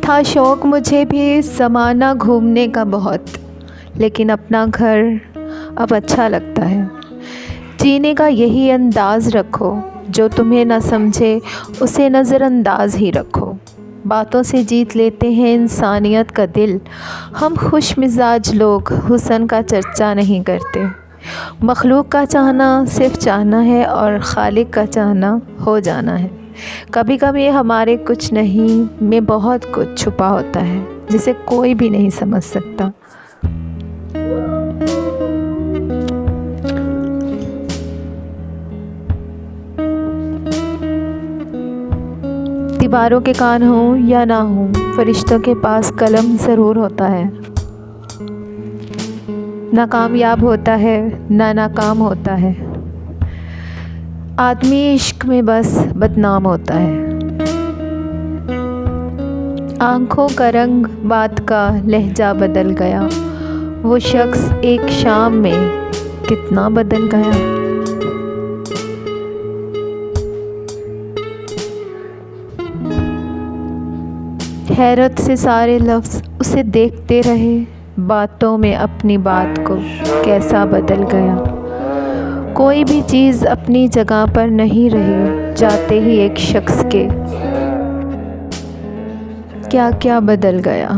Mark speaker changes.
Speaker 1: था शौक़ मुझे भी ज़माना घूमने का बहुत, लेकिन अपना घर अब अच्छा लगता है। जीने का यही अंदाज़ रखो, जो तुम्हें न समझे उसे नज़रअंदाज ही रखो। बातों से जीत लेते हैं इंसानियत का दिल, हम खुश मिजाज लोग हुस्न का चर्चा नहीं करते। मखलूक का चाहना सिर्फ़ चाहना है और खालिक का चाहना हो जाना है। कभी कभी हमारे कुछ नहीं में बहुत कुछ छुपा होता है, जिसे कोई भी नहीं समझ सकता। दीवारों के कान हों या ना हों, फरिश्तों के पास कलम ज़रूर होता है। ना कामयाब होता है ना नाकाम होता है, आदमी इश्क में बस बदनाम होता है। आँखों का रंग, बात का लहजा बदल गया, वो शख्स एक शाम में कितना बदल गया। हैरत से सारे लफ्ज़ उसे देखते रहे, बातों में अपनी बात को कैसा बदल गया। कोई भी चीज़ अपनी जगह पर नहीं रही, जाते ही एक शख्स के क्या क्या बदल गया।